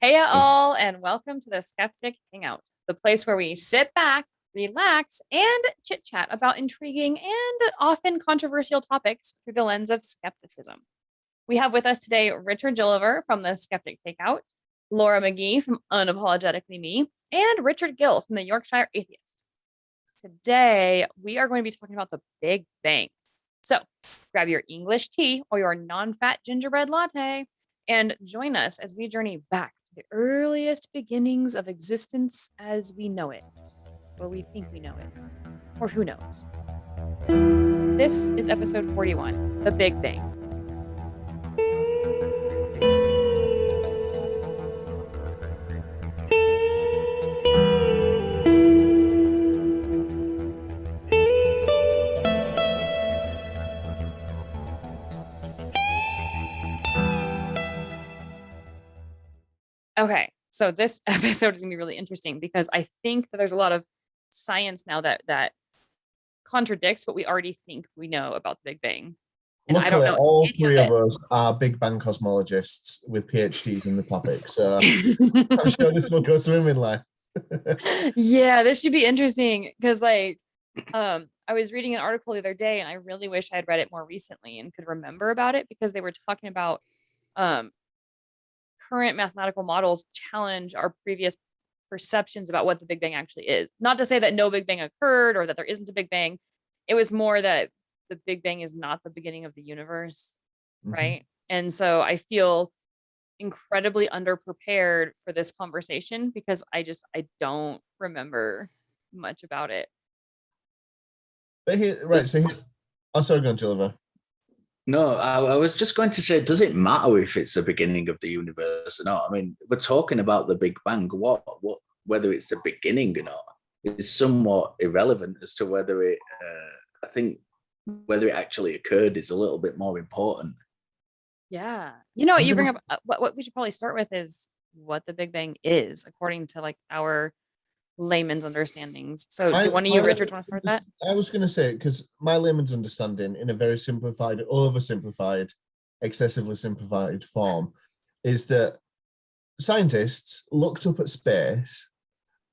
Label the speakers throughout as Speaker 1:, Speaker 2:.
Speaker 1: Hey all, and welcome to the Skeptic Hangout, the place where we sit back, relax, and chit chat about intriguing and often controversial topics through the lens of skepticism. We have with us today Richard Gilliver from the Skeptic Takeout, Laura McGee from Unapologetically Me, and Richard Gill from the Yorkshire Atheist. Today, we are going to be talking about the Big Bang. So grab your English tea or your non-fat gingerbread latte and join us as we journey back to the earliest beginnings of existence as we know it, or we think we know it, or who knows. This is episode 41, The Big Bang. Okay, so this episode is gonna be really interesting because I think that there's a lot of science now that contradicts what we already think we know about the Big Bang. And I don't
Speaker 2: Luckily,
Speaker 1: know
Speaker 2: all
Speaker 1: any
Speaker 2: three
Speaker 1: of
Speaker 2: of us are Big Bang cosmologists with PhDs in the topic, so I'm sure this will go swimmingly.
Speaker 1: Yeah, this should be interesting because I was reading an article the other day and I really wish I had read it more recently and could remember about it because they were talking about um current mathematical models challenge our previous perceptions about what the Big Bang actually is. Not to say that no Big Bang occurred or that there isn't a Big Bang. It was more that the Big Bang is not the beginning of the universe, right? And so I feel incredibly underprepared for this conversation because I don't remember much about it.
Speaker 2: But so here's. Oh, sorry, go on, Gilliver.
Speaker 3: No, I was just going to say, does it matter if it's the beginning of the universe or not? I mean, we're talking about the Big Bang. Whether it's the beginning or not is somewhat irrelevant as to whether it. I think whether it actually occurred is a little bit more important.
Speaker 1: Yeah, you know what you bring up. What we should probably start with is what the Big Bang is, according to like our layman's understandings. So, do one of you, Richard, want to start that?
Speaker 2: I was going to say, because my layman's understanding, in a very simplified, oversimplified, excessively simplified form, is that scientists looked up at space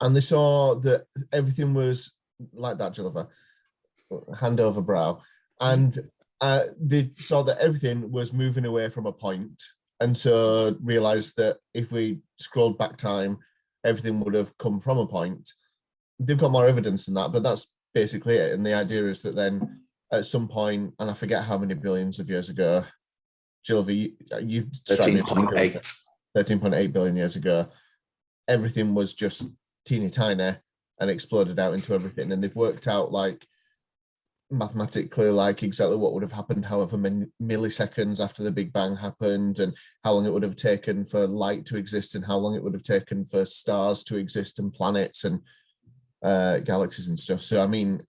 Speaker 2: and they saw that everything was like that, Gilliver, hand over brow, and they saw that everything was moving away from a point, and so realized that if we scrolled back time, everything would have come from a point. They've got more evidence than that, but that's basically it. And the idea is that then at some point, and I forget how many billions of years ago, Gilliver, you 13.8 billion years ago, everything was just teeny tiny and exploded out into everything. And they've worked out like mathematically like exactly what would have happened however many milliseconds after the Big Bang happened, and how long it would have taken for light to exist, and how long it would have taken for stars to exist, and planets and galaxies and stuff. So I mean,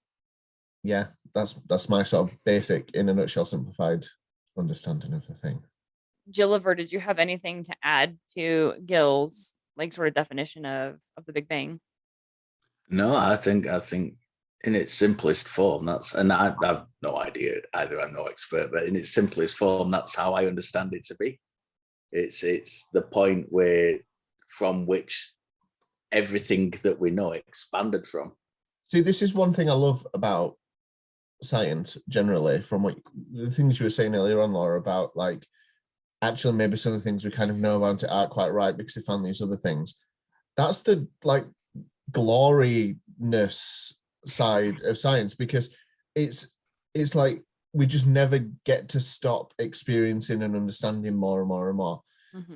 Speaker 2: yeah, that's my sort of basic, in a nutshell, simplified understanding of the thing.
Speaker 1: Gilliver, did you have anything to add to Gill's like sort of definition of the Big Bang?
Speaker 3: No, I think in its simplest form, and I have no idea either. I'm no expert, but in its simplest form, that's how I understand it to be. It's the point from which everything that we know expanded from.
Speaker 2: See, this is one thing I love about science generally, from what the things you were saying earlier on, Laura, about like actually maybe some of the things we kind of know about it aren't quite right because they found these other things. That's the like gloriness side of science, because it's like we just never get to stop experiencing and understanding more and more and more.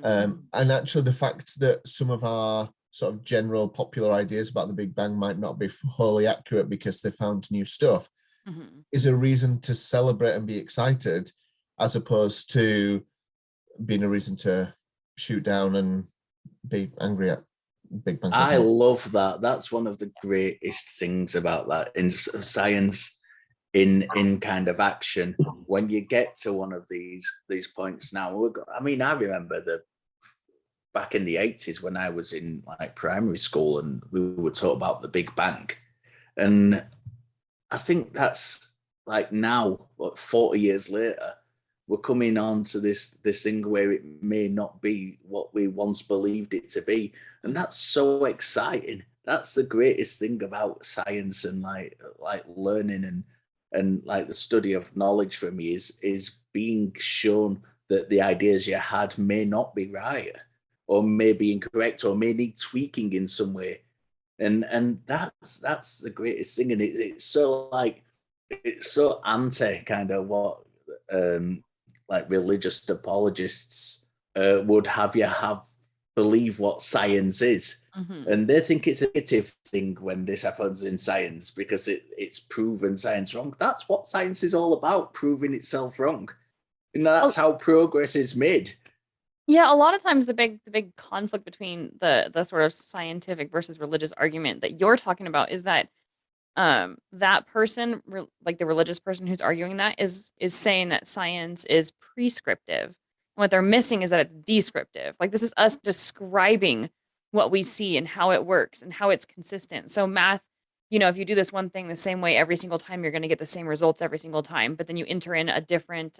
Speaker 2: And actually the fact that some of our sort of general popular ideas about the Big Bang might not be wholly accurate because they found new stuff is a reason to celebrate and be excited, as opposed to being a reason to shoot down and be angry at Big Bang.
Speaker 3: I love that. That's one of the greatest things about that in science, in kind of action. When you get to one of these points now, I remember back in the 80s when I was in like primary school and we were taught about the Big Bang, and I think that's like now, 40 years later, we're coming on to this thing where it may not be what we once believed it to be, and that's so exciting. That's the greatest thing about science and like learning and like the study of knowledge for me is being shown that the ideas you had may not be right, or may be incorrect, or may need tweaking in some way. And that's the greatest thing. And it's so like, it's so anti kind of what like religious apologists would have you have believe what science is. And they think it's a negative thing when this happens in science because it's proven science wrong. That's what science is all about, proving itself wrong. And that's how progress is made.
Speaker 1: Yeah, a lot of times the big conflict between the sort of scientific versus religious argument that you're talking about is that that person, like the religious person who's arguing that, is saying that science is prescriptive. And what they're missing is that it's descriptive. Like, this is us describing what we see and how it works and how it's consistent. So math, if you do this one thing the same way every single time, you're going to get the same results every single time. But then you enter in a different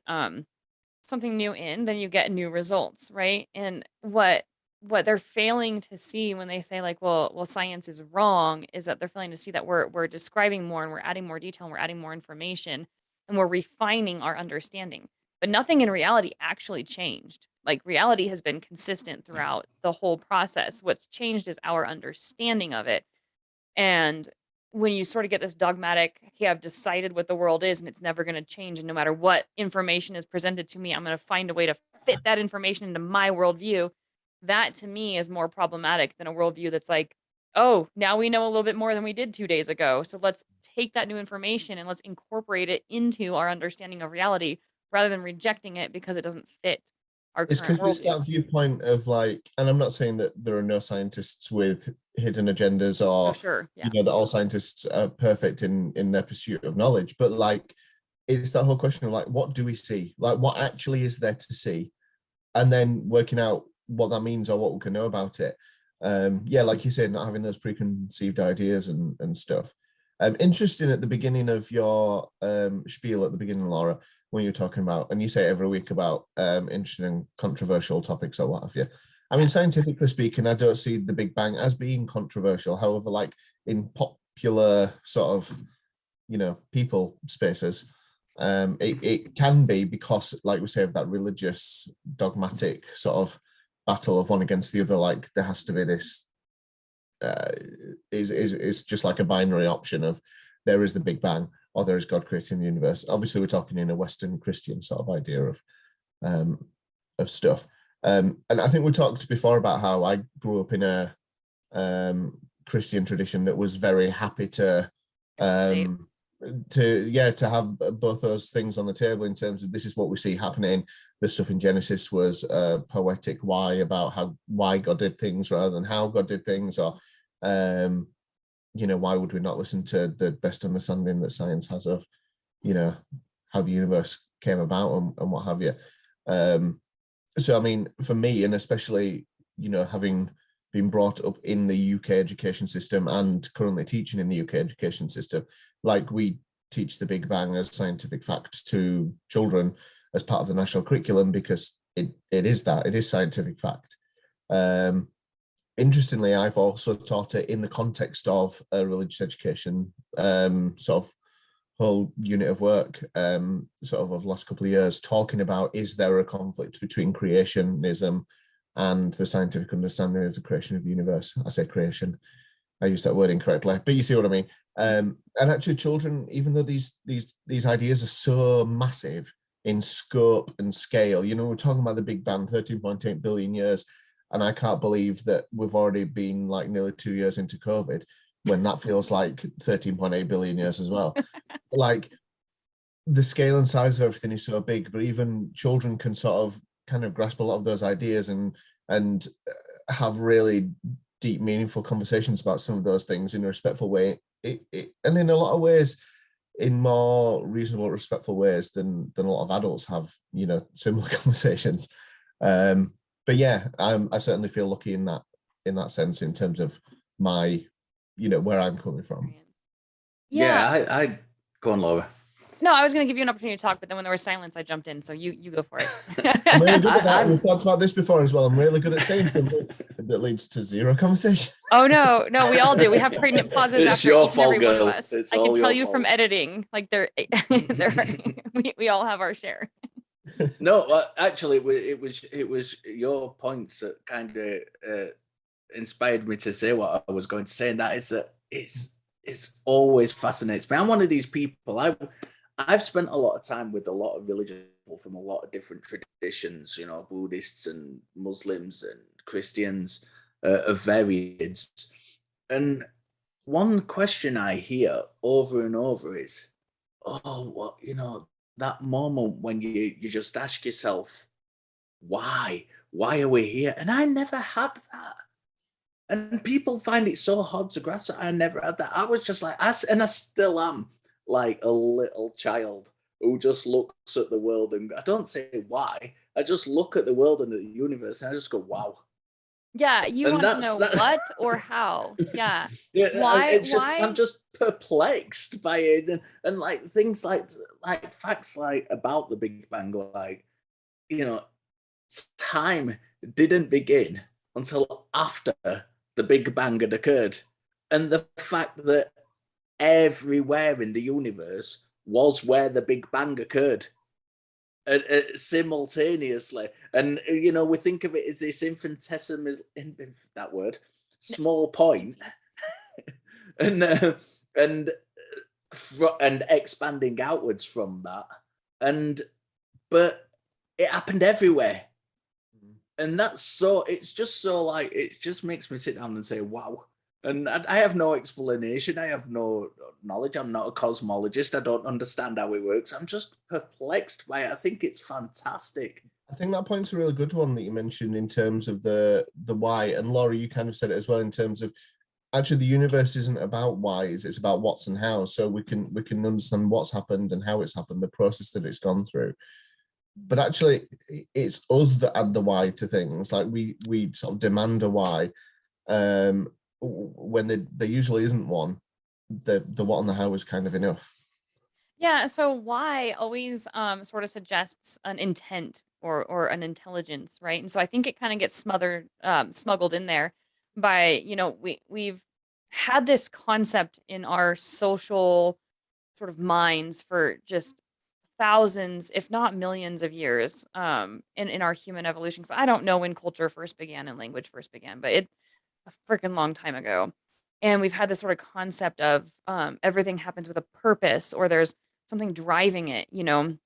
Speaker 1: something new in, then you get new results, right? And what they're failing to see when they say, like, well, science is wrong, is that they're failing to see that we're describing more, and we're adding more detail, and we're adding more information, and we're refining our understanding. But nothing in reality actually changed. Like, reality has been consistent throughout the whole process. What's changed is our understanding of it. And when you sort of get this dogmatic, okay, I've decided what the world is and it's never going to change, and no matter what information is presented to me, I'm going to find a way to fit that information into my worldview. That to me is more problematic than a worldview that's like, oh, now we know a little bit more than we did 2 days ago. So let's take that new information and let's incorporate it into our understanding of reality rather than rejecting it because it doesn't fit our
Speaker 2: It's
Speaker 1: current
Speaker 2: because it's
Speaker 1: worldview.
Speaker 2: that viewpoint of like, and I'm not saying that there are no scientists with hidden agendas or,
Speaker 1: Oh, sure. Yeah.
Speaker 2: that all scientists are perfect in their pursuit of knowledge, but like, it's that whole question of like, what do we see? Like, what actually is there to see? And then working out what that means or what we can know about it. Yeah, like you said, not having those preconceived ideas and stuff. Interesting at the beginning of your spiel at the beginning, Laura, when you're talking about, and you say every week about interesting and controversial topics or what have you. I mean, scientifically speaking, I don't see the Big Bang as being controversial. However, like in popular sort of, people spaces, it can be because, like we say, of that religious dogmatic sort of battle of one against the other. Like there has to be this is just like a binary option of there is the Big Bang or there is God creating the universe. Obviously, we're talking in a Western Christian sort of idea of stuff. And I think we talked before about how I grew up in a Christian tradition that was very happy to have both those things on the table in terms of this is what we see happening. The stuff in Genesis was a poetic why about why God did things rather than how God did things, or why would we not listen to the best understanding that science has of how the universe came about and what have you. So I mean, for me, and especially having been brought up in the UK education system and currently teaching in the UK education system, like we teach the Big Bang as scientific fact to children as part of the national curriculum because it is scientific fact. Interestingly, I've also taught it in the context of a religious education sort of whole unit of work sort of the last couple of years, talking about, is there a conflict between creationism and the scientific understanding of the creation of the universe? I say creation, I use that word incorrectly, but you see what I mean. And actually children, even though these ideas are so massive in scope and scale, we're talking about the Big Bang, 13.8 billion years, and I can't believe that we've already been like nearly 2 years into COVID when that feels like 13.8 billion years as well. Like the scale and size of everything is so big, but even children can sort of kind of grasp a lot of those ideas and have really deep, meaningful conversations about some of those things in a respectful way. And in a lot of ways, in more reasonable, respectful ways than a lot of adults have, similar conversations. But yeah, I certainly feel lucky in that sense in terms of my, where I'm coming from.
Speaker 3: Yeah, I go on, Laura.
Speaker 1: No, I was going to give you an opportunity to talk, but then when there was silence, I jumped in. So you go for it.
Speaker 2: I'm really good at that. We've talked about this before as well. I'm really good at saying something that leads to zero conversation.
Speaker 1: Oh no, we all do. We have pregnant pauses
Speaker 3: It's
Speaker 1: after
Speaker 3: your
Speaker 1: each and every
Speaker 3: fault,
Speaker 1: one of
Speaker 3: girl.
Speaker 1: us.
Speaker 3: It's
Speaker 1: I can
Speaker 3: all
Speaker 1: tell
Speaker 3: your
Speaker 1: you from
Speaker 3: fault.
Speaker 1: editing, like we all have our share.
Speaker 3: No, actually, it was your points that kind of inspired me to say what I was going to say, and that is that it's always fascinates me. I'm one of these people. I've spent a lot of time with a lot of religious people from a lot of different traditions, you know, Buddhists and Muslims and Christians of varieds. And one question I hear over and over is, oh, well, you know, that moment when you just ask yourself, why are we here? And I never had that. And people find it so hard to grasp that I never had that. I was just like, I still am like a little child who just looks at the world, and I don't say why. I just look at the world and the universe, and I just go, wow.
Speaker 1: Yeah, you
Speaker 3: And
Speaker 1: want to know what or how. Yeah.
Speaker 3: Yeah,
Speaker 1: Why?
Speaker 3: I'm just perplexed by it, and like things like facts like about the Big Bang, like, you know, time didn't begin until after the Big Bang had occurred. And the fact that everywhere in the universe was where the Big Bang occurred simultaneously. And, you know, we think of it as this infinitesimal, that word, small point, and expanding outwards from that. But it happened everywhere. And that's so, it's just so like, it just makes me sit down and say, wow. And I have no explanation. I have no knowledge. I'm not a cosmologist. I don't understand how it works. I'm just perplexed by it. I think it's fantastic.
Speaker 2: I think that point's a really good one that you mentioned in terms of the why. And Laura, you kind of said it as well in terms of actually the universe isn't about whys, it's about what's and how. So we can understand what's happened and how it's happened, the process that it's gone through. But actually, it's us that add the why to things. Like we sort of demand a why, when there usually isn't one. The what and the how is kind of enough.
Speaker 1: Yeah, so why always sort of suggests an intent or an intelligence, right? And so I think it kind of gets smuggled in there by, you know, we've had this concept in our social sort of minds for just thousands, if not millions of years, in our human evolution. Because I don't know when culture first began and language first began, but it a freaking long time ago. And we've had this sort of concept of everything happens with a purpose, or there's something driving it, you know.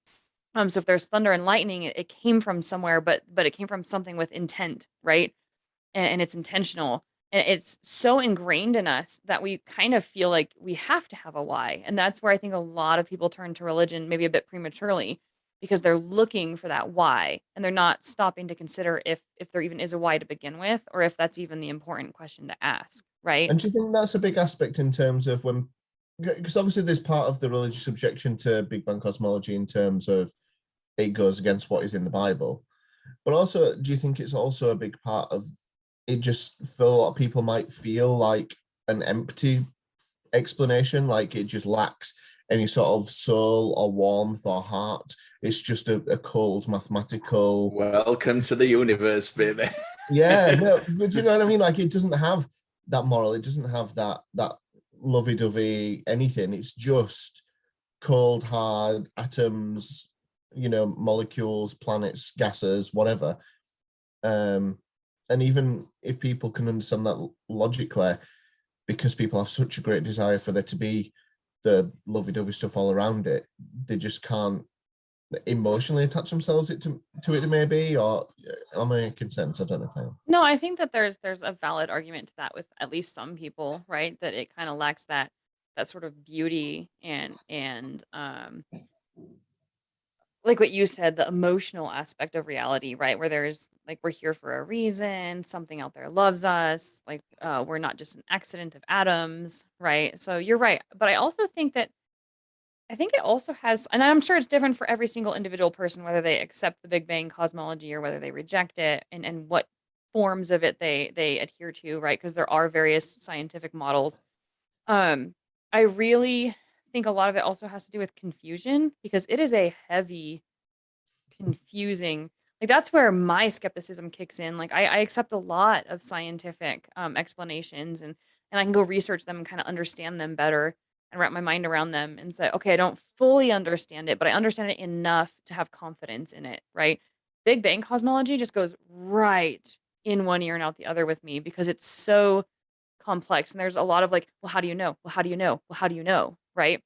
Speaker 1: So if there's thunder and lightning, it came from somewhere, but it came from something with intent, right? And it's intentional. And it's so ingrained in us that we kind of feel like we have to have a why. And that's where I think a lot of people turn to religion maybe a bit prematurely because they're looking for that why and they're not stopping to consider if there even is a why to begin with or if that's even the important question to ask, right?
Speaker 2: And do you think that's a big aspect in terms of when, because obviously there's part of the religious objection to Big Bang cosmology in terms of it goes against what is in the Bible, but also do you think it's also a big part of it just for a lot of people might feel like an empty explanation, like it just lacks any sort of soul or warmth or heart. It's just a cold mathematical.
Speaker 3: Welcome to the universe, baby.
Speaker 2: Yeah, no, but you know what I mean? Like it doesn't have that moral, it doesn't have that lovey-dovey anything. It's just cold, hard atoms, you know, molecules, planets, gases, whatever. And even if people can understand that logically, because people have such a great desire for there to be the lovey-dovey stuff all around it, they just can't emotionally attach themselves to it maybe, or am I making sense? I don't know if I am.
Speaker 1: No, I think that there's a valid argument to that with at least some people, right? That it kind of lacks that sort of beauty and like what you said, the emotional aspect of reality, right? Where there's like we're here for a reason, something out there loves us, like we're not just an accident of atoms, right? So you're right. But I also think that I think it also has, and I'm sure it's different for every single individual person, whether they accept the Big Bang cosmology or whether they reject it, and what forms of it they adhere to, right? Because there are various scientific models. I really think a lot of it also has to do with confusion, because it is a heavy, confusing, like that's where my skepticism kicks in. Like I accept a lot of scientific explanations, and I can go research them and kind of understand them better and wrap my mind around them and say, okay, I don't fully understand it, but I understand it enough to have confidence in it, right? Big Bang cosmology just goes right in one ear and out the other with me, because it's so complex, and there's a lot of like, well, how do you know? Well, how do you know? Well, how do you know? Right?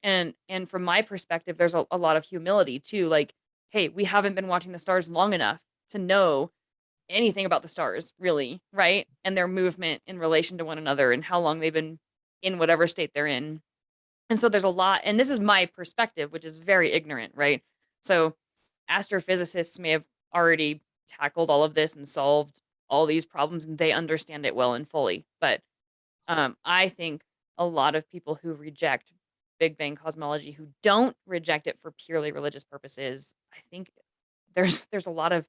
Speaker 1: And from my perspective, there's a lot of humility too. Like, hey, we haven't been watching the stars long enough to know anything about the stars, really, right? And their movement in relation to one another and how long they've been in whatever state they're in. And so there's a lot, and this is my perspective, which is very ignorant, right? So astrophysicists may have already tackled all of this and solved all these problems, and they understand it well and fully. But I think a lot of people who reject Big Bang cosmology, who don't reject it for purely religious purposes, I think there's a lot of,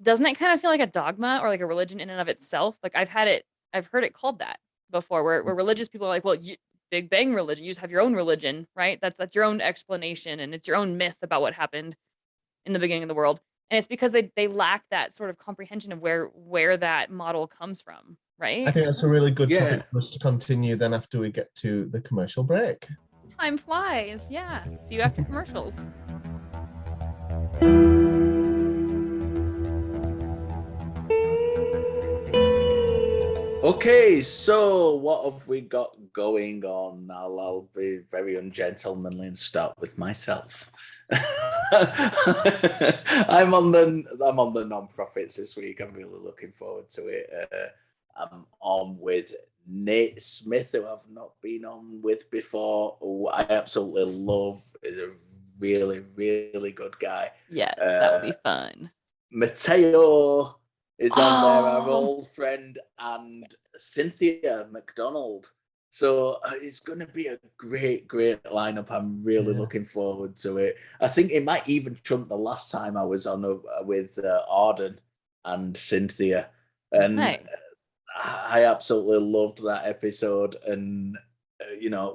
Speaker 1: doesn't it kind of feel like a dogma or like a religion in and of itself? Like I've heard it called that before, where religious people are like, well, Big Bang religion, you just have your own religion, right? That's your own explanation, and it's your own myth about what happened in the beginning of the world. And it's because they lack that sort of comprehension of where that model comes from,
Speaker 2: I
Speaker 1: right?
Speaker 2: think that's a really good
Speaker 3: Yeah.
Speaker 2: topic for us to continue then after we get to the commercial break.
Speaker 1: Time flies. Yeah. See you after commercials.
Speaker 3: Okay, so what have we got going on? I'll be very ungentlemanly and start with myself. I'm on the non-profits this week. I'm really looking forward to it. I'm on with Nate Smith, who I've not been on with before, who I absolutely love. Is a really, really good guy.
Speaker 1: Yes, that would be fun.
Speaker 3: Mateo is on there, our
Speaker 1: Oh.
Speaker 3: old friend, and Cynthia McDonald. So it's going to be a great lineup. I'm really looking forward to it. I think it might even trump the last time I was on with Arden and Cynthia. And
Speaker 1: Nice.
Speaker 3: I absolutely loved that episode. And,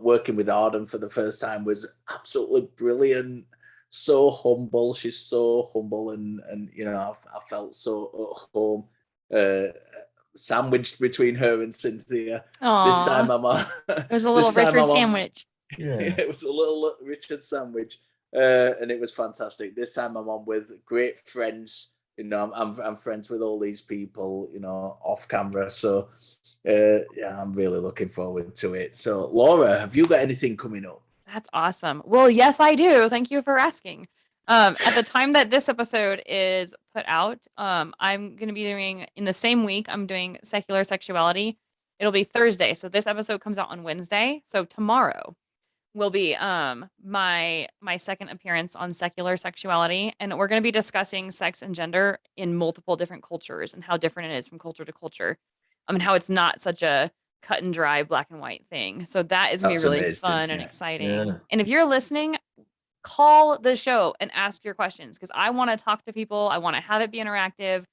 Speaker 3: working with Arden for the first time was absolutely brilliant. So humble. She's so humble. And I felt so at home. Sandwiched between her and Cynthia.
Speaker 1: Aww.
Speaker 3: This time I'm on.
Speaker 1: It was a little Richard sandwich.
Speaker 3: Yeah, it was a little Richard sandwich, and it was fantastic. This time I'm on with great friends. I'm friends with all these people, off camera. So, I'm really looking forward to it. So, Laura, have you got anything coming up?
Speaker 1: That's awesome. Well, yes, I do. Thank you for asking. At the time that this episode is put out, I'm going to be doing, in the same week, I'm doing Secular Sexuality. It'll be Thursday. So this episode comes out on Wednesday. So tomorrow will be my second appearance on Secular Sexuality. And we're going to be discussing sex and gender in multiple different cultures and how different it is from culture to culture. I mean, how it's not such a cut and dry black and white thing. So that is going to be really
Speaker 3: amazing,
Speaker 1: fun and exciting.
Speaker 2: Yeah.
Speaker 1: And if you're listening, call the show and ask your questions, because I want to talk to people. I want to have it be interactive.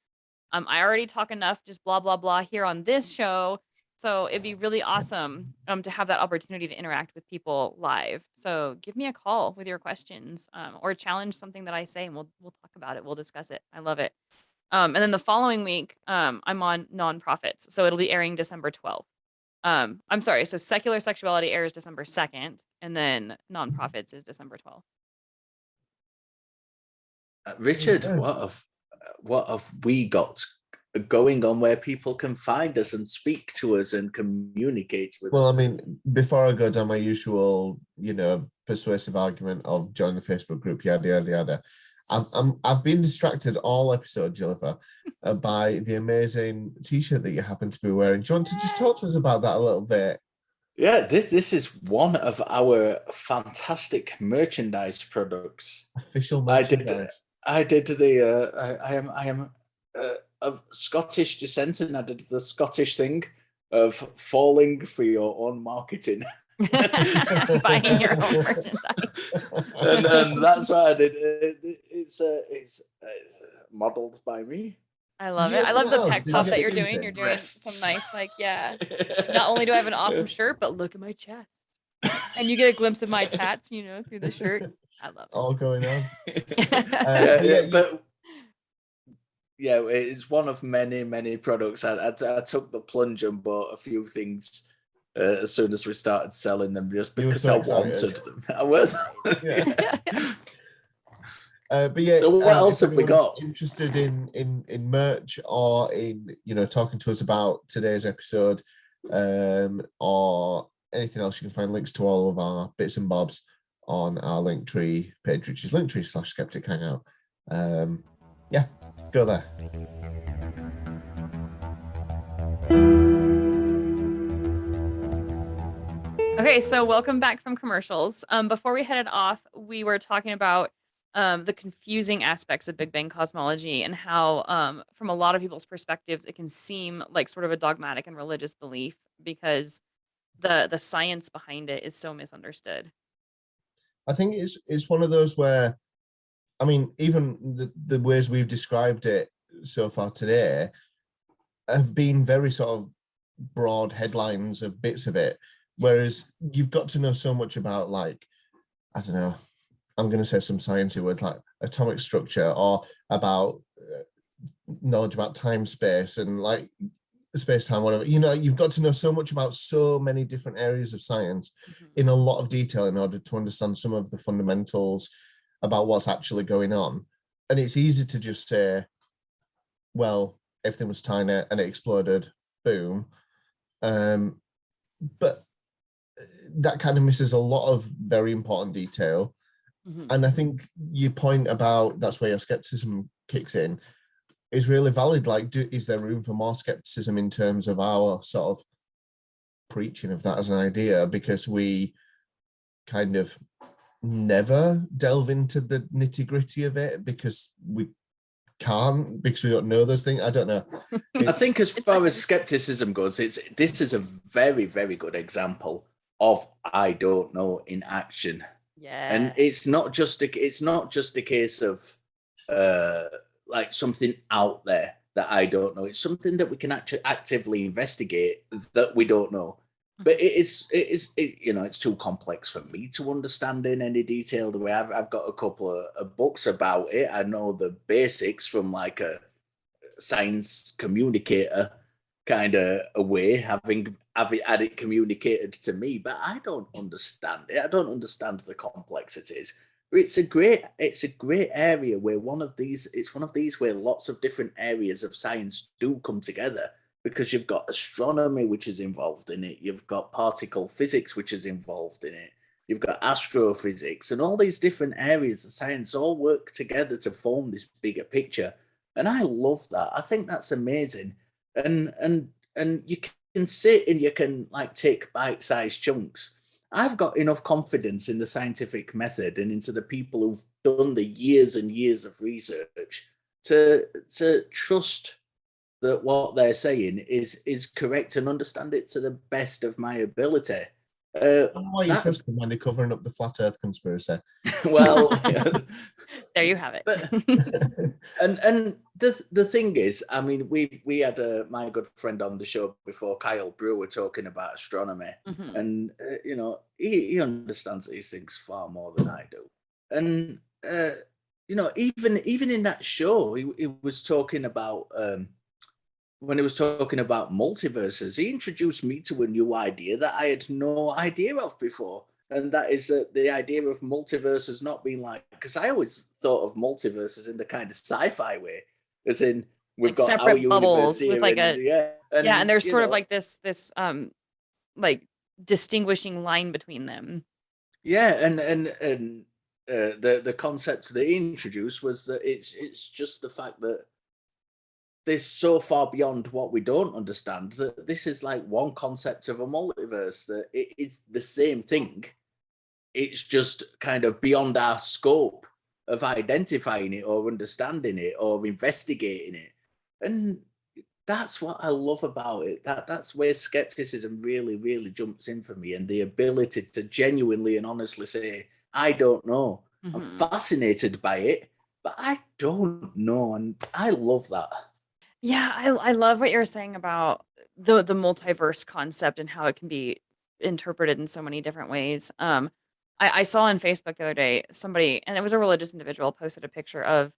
Speaker 1: I already talk enough, just blah, blah, blah here on this show. So it'd be really awesome to have that opportunity to interact with people live. So give me a call with your questions, or challenge something that I say, and we'll talk about it. We'll discuss it. I love it. And then the following week, I'm on Nonprofits. So it'll be airing December 12th. I'm sorry. So Secular Sexuality airs December 2nd, and then Nonprofits is December 12th.
Speaker 3: Richard, what have we got going on where people can find us and speak to us and communicate with us?
Speaker 2: Well, I mean, before I go down my usual, persuasive argument of join the Facebook group, yada yada yada, I've been distracted all episode, Jennifer, by the amazing T-shirt that you happen to be wearing. Do you want to just talk to us about that a little bit?
Speaker 3: Yeah, this is one of our fantastic merchandise products.
Speaker 2: Official merchandise.
Speaker 3: I did the. I am of Scottish descent, and I did the Scottish thing of falling for your own marketing.
Speaker 1: Buying your own merchandise.
Speaker 3: and that's what I did. It's modeled by me.
Speaker 1: I love it. I love the tech stuff that you're doing. You're doing
Speaker 3: breasts?
Speaker 1: some nice, not only do I have an awesome shirt, but look at my chest. And you get a glimpse of my tats, through the shirt. I love it.
Speaker 2: All going on.
Speaker 3: But yeah, it's one of many products. I took the plunge and bought a few things as soon as we started selling them, just because
Speaker 2: so
Speaker 3: I
Speaker 2: excited.
Speaker 3: wanted them. I was.
Speaker 2: But yeah,
Speaker 3: so what else have we got?
Speaker 2: Interested in merch or in talking to us about today's episode, or anything else, you can find links to all of our bits and bobs on our Linktree page, which is linktree/Skeptic Hangout. Yeah, go there.
Speaker 1: Okay, so welcome back from commercials. Before we headed off, we were talking about the confusing aspects of Big Bang cosmology and how, from a lot of people's perspectives, it can seem like sort of a dogmatic and religious belief because the science behind it is so misunderstood.
Speaker 2: I think it's one of those where, I mean, even the ways we've described it so far today have been very sort of broad headlines of bits of it, whereas you've got to know so much about, like, I don't know, I'm going to say some sciencey words like atomic structure, or about knowledge about time, space, and like space time, whatever. You've got to know so much about so many different areas of science in a lot of detail in order to understand some of the fundamentals about what's actually going on. And it's easy to just say, well, everything was tiny and it exploded, boom. But that kind of misses a lot of very important detail. And I think your point about that's where your skepticism kicks in is really valid. Like, is there room for more skepticism in terms of our sort of preaching of that as an idea? Because we kind of never delve into the nitty-gritty of it because we can't, because we don't know those things. I don't know.
Speaker 3: I think as far as skepticism goes, this is a very, very good example of I don't know in action.
Speaker 1: Yeah.
Speaker 3: And it's not just a case of like something out there that I don't know. It's something that we can actually actively investigate that we don't know. But it's too complex for me to understand in any detail. The way I've got a couple of books about it. I know the basics from like a science communicator kind of a way, having had it communicated to me, but I don't understand it. I don't understand the complexities. But it's a great area where it's one of these where lots of different areas of science do come together, because you've got astronomy, which is involved in it. You've got particle physics, which is involved in it. You've got astrophysics, and all these different areas of science all work together to form this bigger picture. And I love that. I think that's amazing. And you can sit and you can like take bite-sized chunks. I've got enough confidence in the scientific method and into the people who've done the years and years of research to trust that what they're saying is correct and understand it to the best of my ability.
Speaker 2: Why you trust them when they're covering up the flat Earth conspiracy?
Speaker 3: Well,
Speaker 1: there you have it.
Speaker 3: But, and the thing is, I mean, we had my good friend on the show before, Kyle Brewer, talking about astronomy, and he understands these things far more than I do. And even in that show, he was talking about. When he was talking about multiverses, he introduced me to a new idea that I had no idea of before. And that is the idea of multiverses not being like, because I always thought of multiverses in the kind of sci-fi way, as in we've
Speaker 1: like
Speaker 3: got
Speaker 1: separate
Speaker 3: our
Speaker 1: bubbles
Speaker 3: universe
Speaker 1: with like
Speaker 3: and
Speaker 1: there's sort of like this like distinguishing line between them.
Speaker 3: Yeah, and the concept that he introduced was that it's just the fact that this so far beyond what we don't understand that this is like one concept of a multiverse, that it's the same thing. It's just kind of beyond our scope of identifying it or understanding it or investigating it. And that's what I love about it. That's where skepticism really, really jumps in for me, and the ability to genuinely and honestly say, I don't know. I'm fascinated by it, but I don't know. And I love that.
Speaker 1: Yeah, I love what you're saying about the multiverse concept and how it can be interpreted in so many different ways. I saw on Facebook the other day somebody, and it was a religious individual, posted a picture of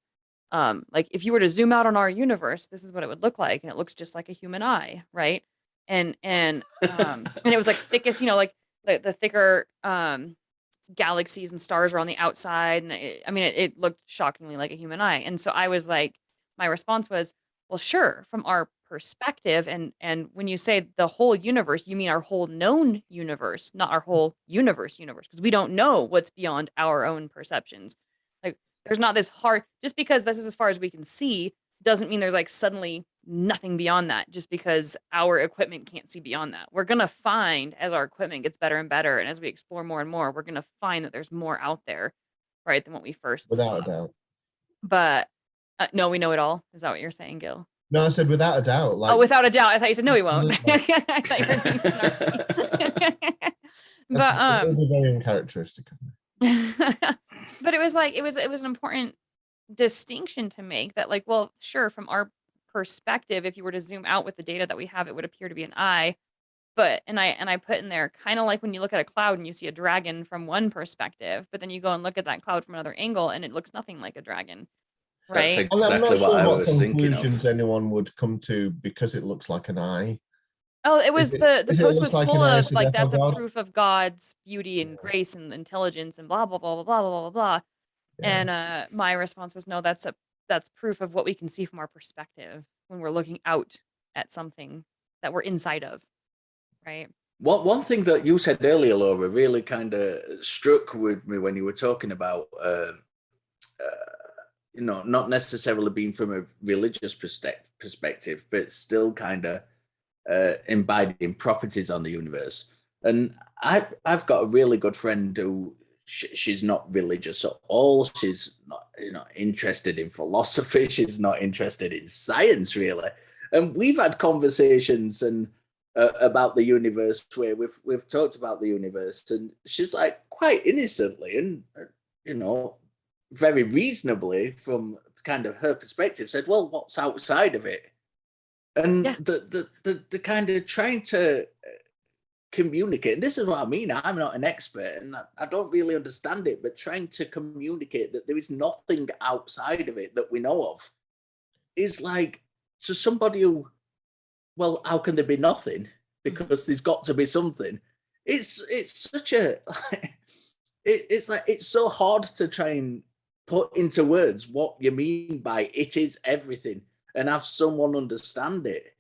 Speaker 1: like if you were to zoom out on our universe, this is what it would look like, and it looks just like a human eye, right? And it was like thickest, like the thicker galaxies and stars are on the outside, and it looked shockingly like a human eye. And so I was like, my response was, well, sure, from our perspective, and when you say the whole universe, you mean our whole known universe, not our whole universe, because we don't know what's beyond our own perceptions. Like, there's not this hard, just because this is as far as we can see doesn't mean there's like suddenly nothing beyond that, just because our equipment can't see beyond that. We're going to find, as our equipment gets better and better, and as we explore more and more, we're going to find that there's more out there, right, than what we first
Speaker 2: Without a
Speaker 1: saw.
Speaker 2: doubt.
Speaker 1: But no, we know it all. Is that what you're saying, Gil?
Speaker 2: No, I said without a doubt. Like,
Speaker 1: oh, without a doubt. I thought you said no, we won't.
Speaker 2: Like,
Speaker 1: I thought you were being snarky.
Speaker 2: That would be very uncharacteristic of me.
Speaker 1: But it was like it was an important distinction to make, that like, well, sure, from our perspective, if you were to zoom out with the data that we have, it would appear to be an eye. But and I put in there, kind of like when you look at a cloud and you see a dragon from one perspective, but then you go and look at that cloud from another angle and it looks nothing like a dragon. Right.
Speaker 3: That's
Speaker 2: I'm not
Speaker 3: exactly
Speaker 2: sure
Speaker 3: what I
Speaker 2: what
Speaker 3: was thinking of.
Speaker 2: conclusions anyone would come to because it looks like an eye.
Speaker 1: Oh, it was the post was
Speaker 2: like
Speaker 1: full
Speaker 2: an eye
Speaker 1: of like, that's a
Speaker 2: God?
Speaker 1: proof of God's beauty and grace and intelligence and blah blah blah blah blah blah blah blah.
Speaker 2: Yeah.
Speaker 1: And my response was, no, that's proof of what we can see from our perspective when we're looking out at something that we're inside of, right?
Speaker 3: One thing that you said earlier, Laura, really kind of struck with me when you were talking about, not necessarily being from a religious perspective, but still kind of embodying properties on the universe. And I've got a really good friend who she's not religious at all. She's not interested in philosophy. She's not interested in science, really. And we've had conversations and about the universe where we've talked about the universe, and she's like quite innocently and very reasonably, from kind of her perspective, said, well, what's outside of it? And
Speaker 1: Yeah.
Speaker 3: the kind of trying to communicate, and this is what I mean, I'm not an expert and I don't really understand it, but trying to communicate that there is nothing outside of it that we know of is like, to somebody who, well, how can there be nothing? Because there's got to be something. It's such a, it's like, it's so hard to try and put into words what you mean by it is everything and have someone understand it.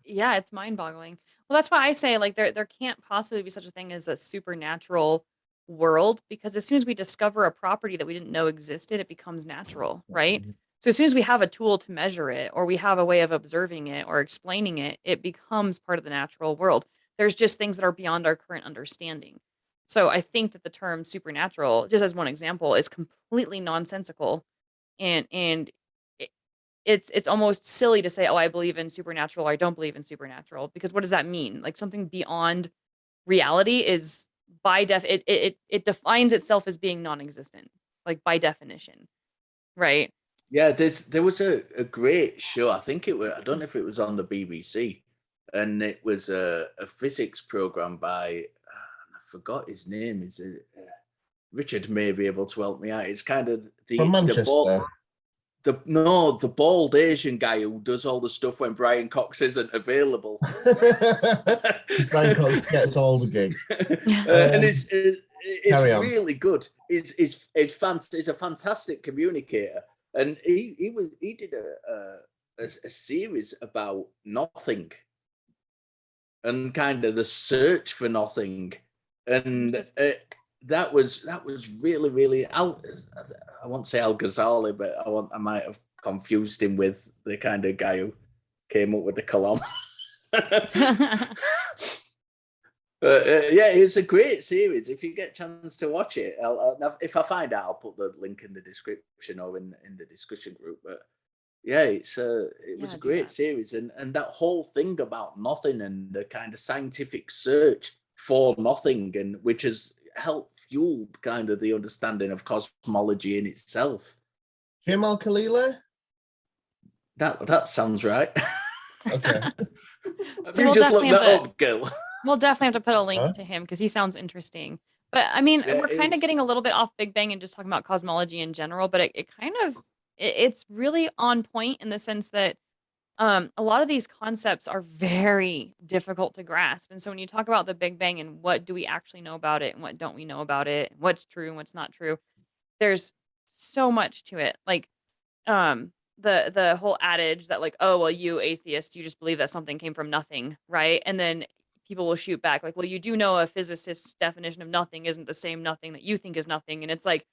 Speaker 1: Yeah, it's mind-boggling. Well, that's why I say, like, there can't possibly be such a thing as a supernatural world, because as soon as we discover a property that we didn't know existed, it becomes natural, right? So as soon as we have a tool to measure it, or we have a way of observing it or explaining it, it becomes part of the natural world. There's just things that are beyond our current understanding. So I think that the term supernatural, just as one example, is completely nonsensical, and it's almost silly to say, oh, I believe in supernatural, or I don't believe in supernatural, because what does that mean? Like, something beyond reality is it defines itself as being non-existent, like, by definition, right?
Speaker 3: Yeah, there was a great show. I think it was, I don't know if it was on the BBC, and it was a physics program by, I forgot his name. Is it Richard may be able to help me out. It's kind of
Speaker 2: From Manchester.
Speaker 3: The bald Asian guy who does all the stuff when Brian Cox isn't available.
Speaker 2: Brian Cox gets all the gigs.
Speaker 3: And it's really good. He's a fantastic communicator. And he did a series about nothing and kind of the search for nothing. And that was really, really, I won't say Al Ghazali, but I might have confused him with the kind of guy who came up with the Kalam. But yeah, it's a great series. If you get a chance to watch it, if I find out, I'll put the link in the description or in the discussion group. But yeah, it was a great series, and that whole thing about nothing and the kind of scientific search for nothing, and which has helped fueled kind of the understanding of cosmology in itself.
Speaker 2: Jim Al-Khalili?
Speaker 3: That sounds right.
Speaker 2: Okay.
Speaker 3: Have you just looked that up, Gil?
Speaker 1: We'll definitely have to put a link
Speaker 2: Huh?
Speaker 1: to him because he sounds interesting. But I mean,
Speaker 3: Yeah,
Speaker 1: we're
Speaker 3: it
Speaker 1: kind of
Speaker 3: is.
Speaker 1: getting a little bit off Big Bang and just talking about cosmology in general, but it kind of it's really on point in the sense that a lot of these concepts are very difficult to grasp. And so when you talk about the Big Bang and what do we actually know about it and what don't we know about it, and what's true and what's not true, there's so much to it. Like the whole adage that like, oh well, you atheists, you just believe that something came from nothing, right? And then people will shoot back like, well, you do know a physicist's definition of nothing isn't the same nothing that you think is nothing. And it's like,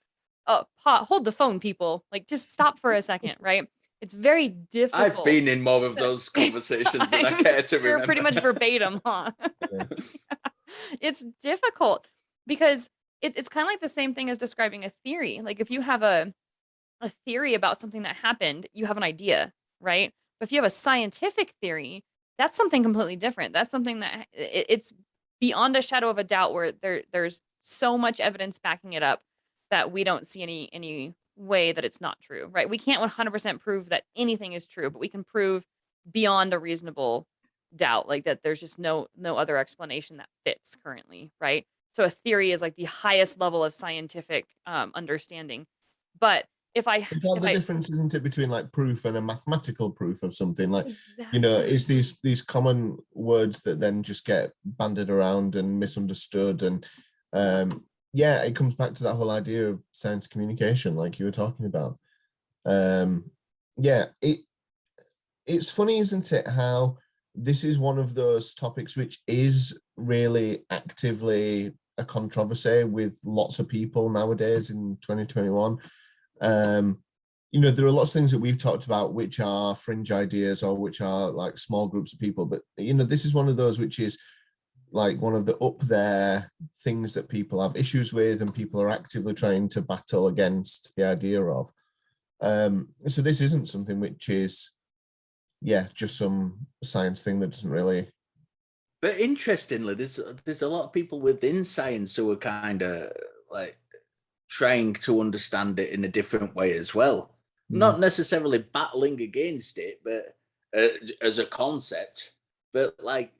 Speaker 1: oh, hold the phone, people. Like, just stop for a second, right? It's very
Speaker 3: I've
Speaker 1: difficult.
Speaker 3: been in more of those conversations than I
Speaker 1: I'm
Speaker 3: care to
Speaker 1: sure pretty
Speaker 3: remember.
Speaker 1: much verbatim, huh?
Speaker 2: Yeah.
Speaker 1: It's difficult because it's kind of like the same thing as describing a theory. Like if you have a theory about something that happened, you have an idea, right? But if you have a scientific theory, that's something completely different. That's something that it's beyond a shadow of a doubt where there's so much evidence backing it up that we don't see any way that it's not true, right? We can't 100% prove that anything is true, but we can prove beyond a reasonable doubt like that there's just no other explanation that fits currently, right? So a theory is like the highest level of scientific understanding. But
Speaker 2: It's like
Speaker 1: if
Speaker 2: the
Speaker 1: I
Speaker 2: difference, isn't it, between like proof and a mathematical proof of something? Like, is
Speaker 1: exactly.
Speaker 2: these common words that then just get banded around and misunderstood, and yeah, it comes back to that whole idea of science communication, like you were talking about. Yeah, it's funny, isn't it, how this is one of those topics which is really actively a controversy with lots of people nowadays in 2021. There are lots of things that we've talked about which are fringe ideas or which are like small groups of people, but this is one of those which is like one of the up there things that people have issues with and people are actively trying to battle against the idea of. So this isn't something which is, just some science thing that doesn't really.
Speaker 3: But interestingly, there's a lot of people within science who are kind of like trying to understand it in a different way as well. Not necessarily battling against it, but as a concept, but like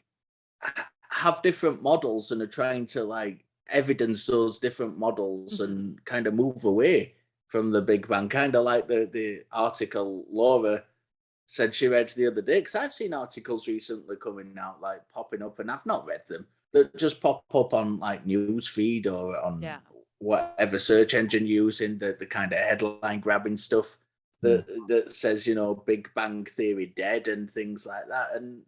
Speaker 3: have different models and are trying to like evidence those different models and kind of move away from the Big Bang, kind of like the article Laura said she read the other day, because I've seen articles recently coming out, like popping up, and I've not read them, that just pop up on like news feed or on
Speaker 1: Yeah.
Speaker 3: whatever search engine using the kind of headline grabbing stuff that says, Big Bang Theory dead and things like that, and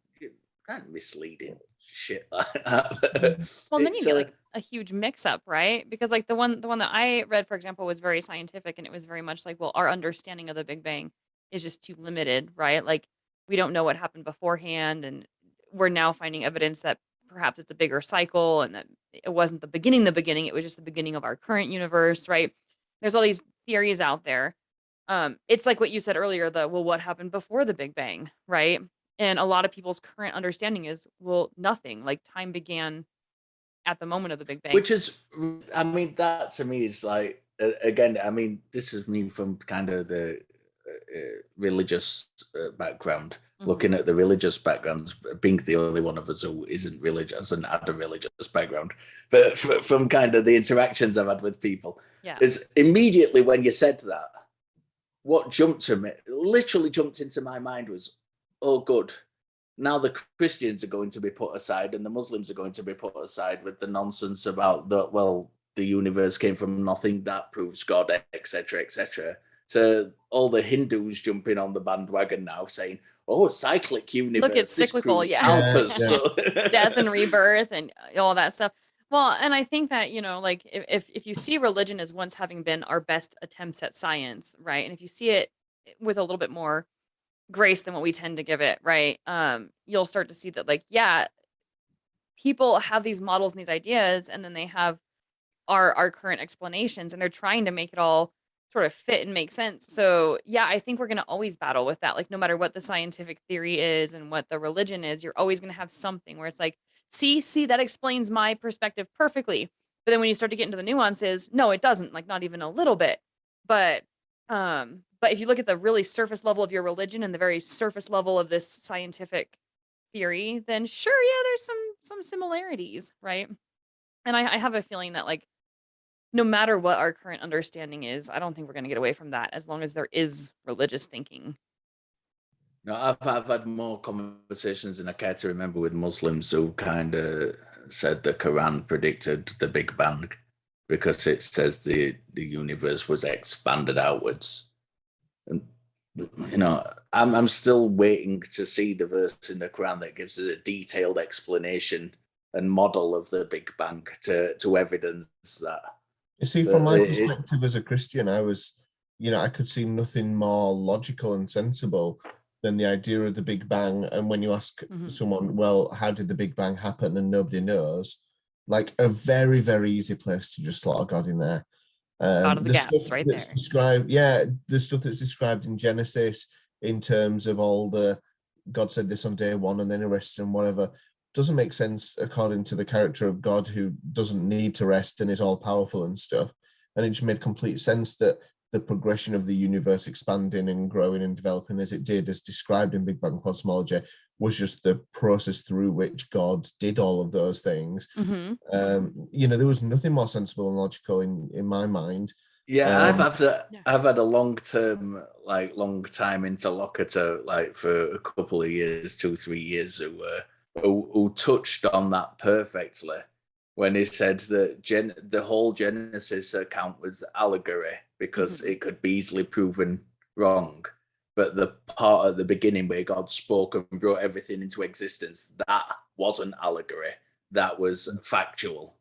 Speaker 3: kind of misleading shit like that.
Speaker 1: Well, and then you
Speaker 3: It's
Speaker 1: get like a huge mix up, right? Because like the one that I read, for example, was very scientific and it was very much like, well, our understanding of the Big Bang is just too limited, right? Like we don't know what happened beforehand and we're now finding evidence that perhaps it's a bigger cycle and that it wasn't the beginning, it was just the beginning of our current universe, right? There's all these theories out there. It's like what you said earlier, the well, what happened before the Big Bang, right? And a lot of people's current understanding is, well, nothing. Like time began at the moment of the Big Bang.
Speaker 3: which is, I mean, that to me is like, again, I mean, this is me from kind of the religious background,
Speaker 1: Mhm.
Speaker 3: looking at the religious backgrounds, being the only one of us who isn't religious and had a religious background, but from kind of the interactions I've had with people,
Speaker 1: Yeah.
Speaker 3: is immediately when you said that, what jumped to me, literally jumped into my mind was, oh, good. Now the Christians are going to be put aside and the Muslims are going to be put aside with the nonsense about the universe came from nothing, that proves God, etc., etc. So all the Hindus jumping on the bandwagon now saying, oh, cyclic
Speaker 1: Look, it's
Speaker 3: universe, this
Speaker 1: cyclical.
Speaker 3: proves
Speaker 1: Yeah.
Speaker 2: Yeah,
Speaker 3: alphas.
Speaker 2: yeah.
Speaker 3: So
Speaker 1: Death and rebirth and all that stuff. Well, and I think that, like if you see religion as once having been our best attempts at science, right? And if you see it with a little bit more grace than what we tend to give it, right? You'll start to see that like, yeah, people have these models and these ideas, and then they have our current explanations, and they're trying to make it all sort of fit and make sense. So yeah, I think we're going to always battle with that. Like no matter what the scientific theory is and what the religion is, you're always going to have something where it's like, see, that explains my perspective perfectly. But then when you start to get into the nuances, no, it doesn't, like not even a little bit. But if you look at the really surface level of your religion and the very surface level of this scientific theory, then sure, yeah, there's some similarities, right? And I have a feeling that like no matter what our current understanding is, I don't think we're going to get away from that as long as there is religious thinking.
Speaker 3: No, I've had more conversations than I care to remember with Muslims who kind of said the Quran predicted the Big Bang because it says the universe was expanded outwards. And I'm still waiting to see the verse in the Quran that gives us a detailed explanation and model of the Big Bang to evidence that.
Speaker 2: You see, from my perspective as a Christian, I could see nothing more logical and sensible than the idea of the Big Bang. And when you ask someone, well, how did the Big Bang happen? And nobody knows, like a very, very easy place to just slot a God in there.
Speaker 1: Out of the gaps right there.
Speaker 2: The stuff that's described in Genesis in terms of all the God said this on day one and then arrested and whatever, doesn't make sense according to the character of God who doesn't need to rest and is all powerful and stuff. And it just made complete sense that the progression of the universe expanding and growing and developing as it did, as described in Big Bang cosmology, was just the process through which God did all of those things. There was nothing more sensible and logical in my mind.
Speaker 3: Yeah, I've had a long time interlocutor, like for a couple of years, 2-3 years, who touched on that perfectly when he said that the whole Genesis account was allegory because it could be easily proven wrong. But the part at the beginning where God spoke and brought everything into existence, that wasn't allegory. That was factual.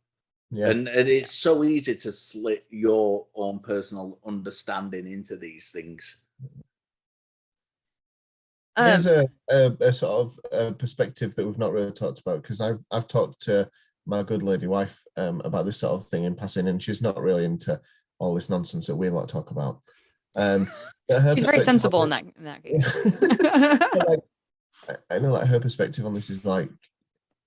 Speaker 3: Yeah. And it's so easy to slit your own personal understanding into these things.
Speaker 2: There's a sort of a perspective that we've not really talked about, because I've talked to my good lady wife about this sort of thing in passing, and she's not really into all this nonsense that we like to talk about.
Speaker 1: She's very sensible in that case.
Speaker 2: I know, like, her perspective on this is like,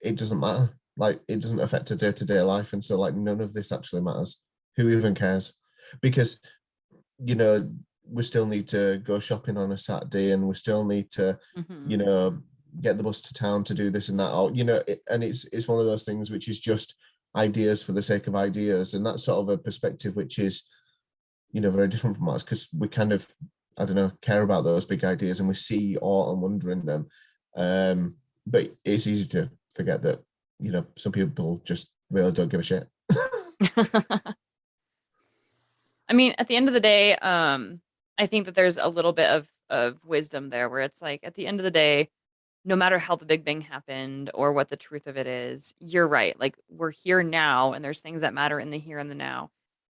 Speaker 2: it doesn't matter. Like, it doesn't affect her day-to-day life, and so like none of this actually matters. Who even cares? Because we still need to go shopping on a Saturday, and we still need to get the bus to town to do this and that, or and it's one of those things which is just ideas for the sake of ideas, and that's sort of a perspective which is very different from ours, because we kind of, I don't know, care about those big ideas and we see awe and wonder in them, but it's easy to forget that some people just really don't give a shit.
Speaker 1: I mean, at the end of the day, I think that there's a little bit of wisdom there, where it's like, at the end of the day, no matter how the Big Bang happened or what the truth of it is, you're right. Like, we're here now, and there's things that matter in the here and the now.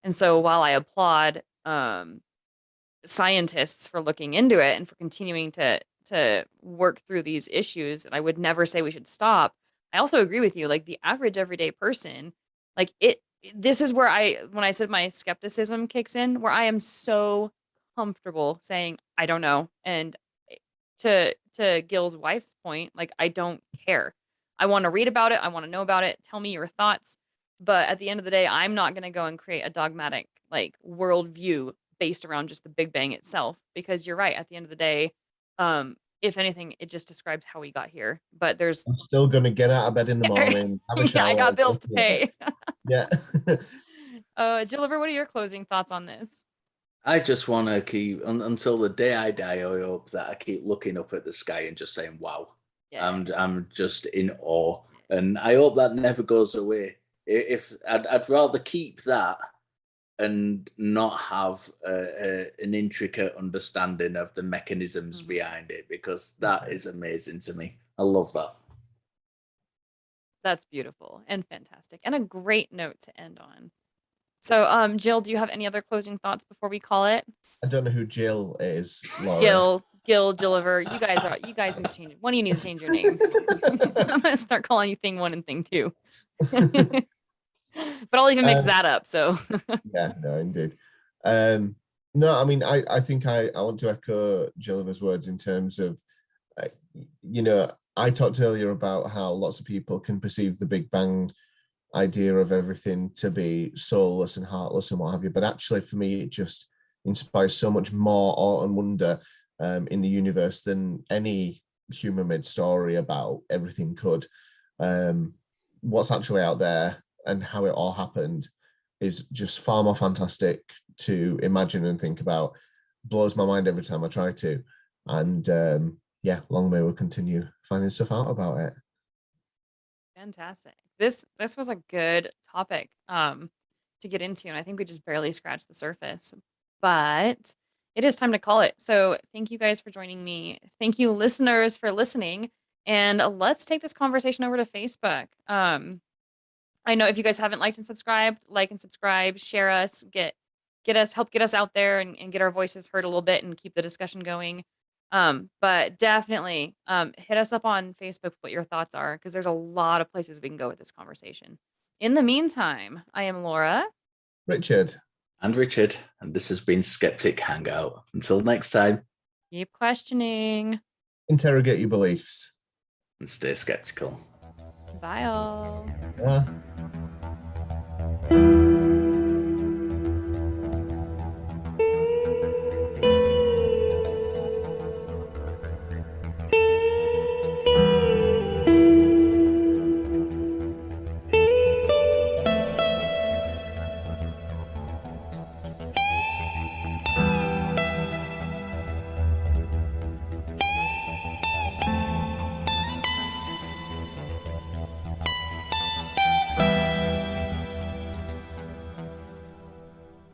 Speaker 1: And so while I applaud scientists for looking into it and for continuing to work through these issues, and I would never say we should stop, I also agree with you. Like, the average everyday person, like, this is where when I said my skepticism kicks in, where I am so comfortable saying, I don't know. And to Gil's wife's point, like, I don't care. I want to read about it. I want to know about it. Tell me your thoughts. But at the end of the day, I'm not going to go and create a dogmatic, like, worldview based around just the Big Bang itself, because you're right. At the end of the day, if anything, it just describes how we got here. But I'm
Speaker 2: still going to get out of bed in the morning, have a shower.
Speaker 1: Yeah, I got bills to pay.
Speaker 2: Yeah.
Speaker 1: Gilliver, what are your closing thoughts on this?
Speaker 3: I just want to keep, until the day I die, I hope that I keep looking up at the sky and just saying, wow. Yeah. I'm just in awe. And I hope that never goes away. If I'd rather keep that and not have an intricate understanding of the mechanisms behind it, because that is amazing to me. I love that.
Speaker 1: That's beautiful and fantastic, and a great note to end on. So, Jill, do you have any other closing thoughts before we call it?
Speaker 2: I don't know who Jill is, Laura.
Speaker 1: Gilliver. You guys need to change it. One of you needs to change your name. I'm gonna start calling you Thing 1 and Thing 2. But I'll even mix that up. So
Speaker 2: yeah, no, indeed. No, I mean, I think I want to echo Gilliver's words in terms of, I talked earlier about how lots of people can perceive the Big Bang idea of everything to be soulless and heartless and what have you, but actually for me it just inspires so much more awe and wonder in the universe than any human-made story about everything could. what's actually out there and how it all happened is just far more fantastic to imagine and think about. Blows my mind every time I try to. And yeah, long may we continue finding stuff out about it.
Speaker 1: Fantastic. This was a good topic to get into, and I think we just barely scratched the surface. But it is time to call it. So thank you guys for joining me. Thank you, listeners, for listening. And let's take this conversation over to Facebook. I know if you guys haven't liked and subscribed, like and subscribe, share us, help get us out there and get our voices heard a little bit and keep the discussion going. But definitely hit us up on Facebook what your thoughts are, because there's a lot of places we can go with this conversation. In the meantime, I am Laura.
Speaker 2: Richard.
Speaker 3: And Richard, and this has been Skeptic Hangout. Until next time.
Speaker 1: Keep questioning.
Speaker 2: Interrogate your beliefs.
Speaker 3: And stay skeptical.
Speaker 1: Bye all.
Speaker 2: Yeah.